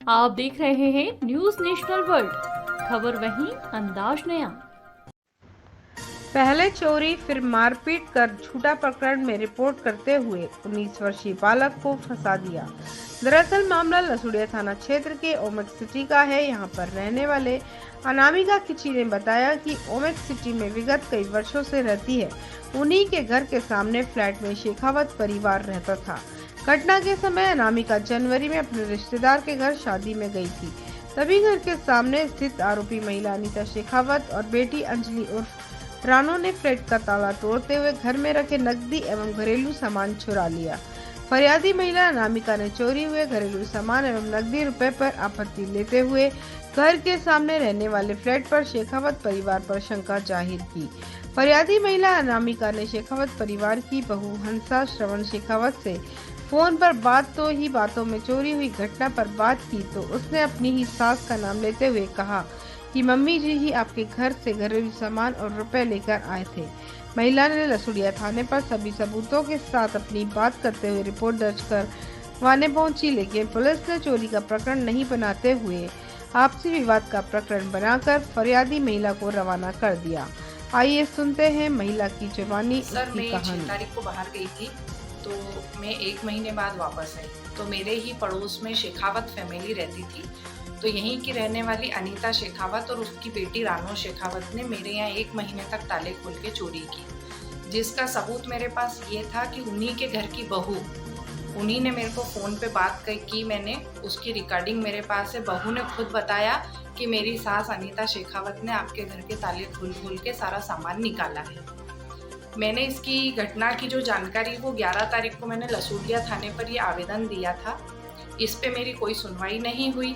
आप देख रहे हैं न्यूज नेशनल वर्ल्ड, खबर वहीं अंदाज नया। पहले चोरी फिर मारपीट कर झूठा प्रकरण में रिपोर्ट करते हुए 19 वर्षीय बालक को फंसा दिया। दरअसल मामला लसुड़िया थाना क्षेत्र के ओमेक सिटी का है। यहां पर रहने वाले अनामिका किची ने बताया कि ओमेक सिटी में विगत कई वर्षों से रहती है। उन्हीं के घर के सामने फ्लैट में शेखावत परिवार रहता था। घटना के समय अनामिका जनवरी में अपने रिश्तेदार के घर शादी में गई थी। तभी घर के सामने स्थित आरोपी महिला अनीता शेखावत और बेटी अंजलि उर्फ रानो ने फ्लैट का ताला तोड़ते हुए घर में रखे नकदी एवं घरेलू सामान चुरा लिया। फरियादी महिला अनामिका ने चोरी हुए घरेलू सामान एवं नकदी रुपए पर आपत्ति लेते हुए घर के सामने रहने वाले फ्लैट पर शेखावत परिवार पर शंका जाहिर की। फरियादी महिला अनामिका ने शेखावत परिवार की बहू हंसा श्रवण शेखावत से फोन पर बातों में चोरी हुई घटना पर बात की तो उसने अपनी ही सास का नाम लेते हुए कहा कि मम्मी जी ही आपके घर से घरेलू सामान और रुपए लेकर आए थे। महिला ने लसुड़िया थाने पर सभी सबूतों के साथ अपनी बात करते हुए रिपोर्ट दर्ज करवाने पहुंची, लेकिन पुलिस ने चोरी का प्रकरण नहीं बनाते हुए आपसी विवाद का प्रकरण बनाकर फरियादी महिला को रवाना कर दिया। आइए सुनते हैं महिला की जुबानी उसकी कहानी। मैं तारीख को बाहर गई थी तो मैं 1 महीने बाद वापस आई तो मेरे ही पड़ोस में शेखावत फैमिली रहती थी। तो यहीं की रहने वाली अनीता शेखावत और उसकी बेटी रानो शेखावत ने मेरे यहाँ 1 महीने तक ताले खोल के चोरी की, जिसका सबूत मेरे पास ये था कि उन्हीं के घर की बहू, उन्हीं ने मेरे को फ़ोन पे बात की। मैंने उसकी रिकॉर्डिंग मेरे पास है। बहू ने खुद बताया कि मेरी सास अनीता शेखावत ने आपके घर के ताले खोल के सारा सामान निकाला है। मैंने इसकी घटना की जो जानकारी वो 11 तारीख को मैंने लसुड़िया थाने पर ये आवेदन दिया था। इस पे मेरी कोई सुनवाई नहीं हुई।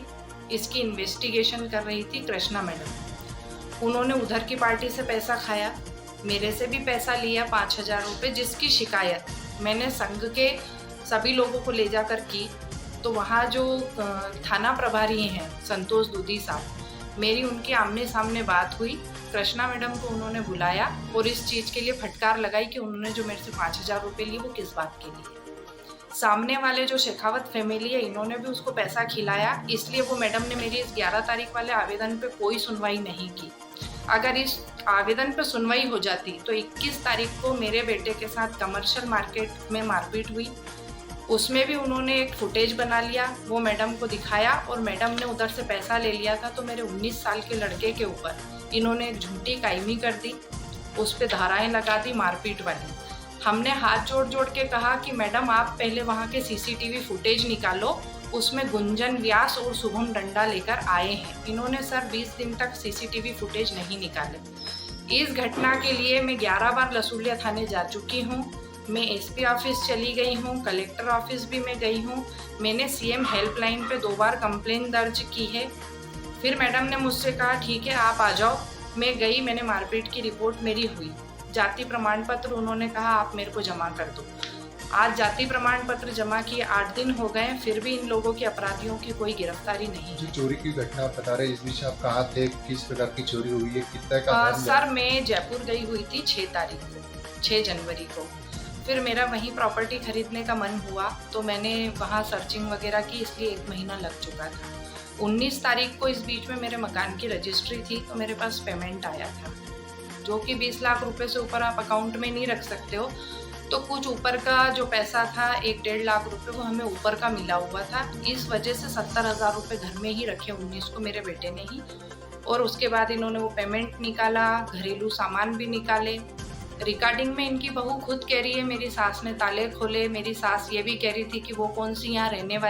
इसकी इन्वेस्टिगेशन कर रही थी कृष्णा मैडम। उन्होंने उधर की पार्टी से पैसा खाया, मेरे से भी पैसा लिया 5,000 रुपये, जिसकी शिकायत मैंने संघ के सभी लोगों को ले जाकर की। तो वहाँ जो थाना प्रभारी हैं संतोष दूधी साहब, मेरी उनके आमने सामने बात हुई। कृष्णा मैडम को उन्होंने बुलाया और इस चीज़ के लिए फटकार लगाई कि उन्होंने जो मेरे से 5,000 रुपये लिए वो किस बात के लिए। सामने वाले जो शेखावत फैमिली है इन्होंने भी उसको पैसा खिलाया, इसलिए वो मैडम ने मेरी इस 11 तारीख वाले आवेदन पे कोई सुनवाई नहीं की। अगर इस आवेदन पे सुनवाई हो जाती तो 21 तारीख को मेरे बेटे के साथ कमर्शियल मार्केट में मारपीट हुई। उसमें भी उन्होंने एक फुटेज बना लिया, वो मैडम को दिखाया और मैडम ने उधर से पैसा ले लिया था। तो मेरे 19 साल के लड़के के ऊपर इन्होंने एक झूठी कायमी कर दी, उस पर धाराएँ लगा दी मारपीट वाली। हमने हाथ जोड़ के कहा कि मैडम आप पहले वहाँ के सीसीटीवी फुटेज निकालो, उसमें गुंजन व्यास और शुभम डंडा लेकर आए हैं। इन्होंने सर 20 दिन तक सीसीटीवी फुटेज नहीं निकाले। इस घटना के लिए मैं 11 बार लसुड़िया थाने जा चुकी हूँ। मैं एसपी ऑफिस चली गई हूँ, कलेक्टर ऑफिस भी मैं गई हूँ। मैंने सीएम हेल्पलाइन पे 2 बार कंप्लेन दर्ज की है। फिर मैडम ने मुझसे कहा ठीक है आप आ जाओ। मैं गई, मैंने मारपीट की रिपोर्ट मेरी हुई। जाति प्रमाण पत्र उन्होंने कहा आप मेरे को जमा कर दो। आज जाति प्रमाण पत्र जमा किए 8 दिन हो गए, फिर भी इन लोगों की अपराधियों की कोई गिरफ्तारी नहीं। जो चोरी की घटना आप बता रहे हैं, इस बीच आप कहाँ थे, किस प्रकार की चोरी हुई है, कितना का सर मैं जयपुर गई हुई थी 6 तारीख को, 6 जनवरी को। फिर मेरा वहीं प्रॉपर्टी खरीदने का मन हुआ तो मैंने वहाँ सर्चिंग वगैरह की, इसलिए 1 महीना लग चुका था। 19 तारीख को इस बीच में मेरे मकान की रजिस्ट्री थी तो मेरे पास पेमेंट आया था, जो कि 20 लाख रुपए से ऊपर आप अकाउंट में नहीं रख सकते हो। तो कुछ ऊपर का जो पैसा था 1-1.5 लाख रुपए वो हमें ऊपर का मिला हुआ था। इस वजह से 70,000 रुपये घर में ही रखे 19 को मेरे बेटे ने ही। और उसके बाद इन्होंने वो पेमेंट निकाला, घरेलू सामान भी निकाले। रिकॉर्डिंग में इनकी बहू खुद कह रही है मेरी सास ने ताले खोले। मेरी सास ये भी कह रही थी कि वो कौन सी यहाँ रहने वाली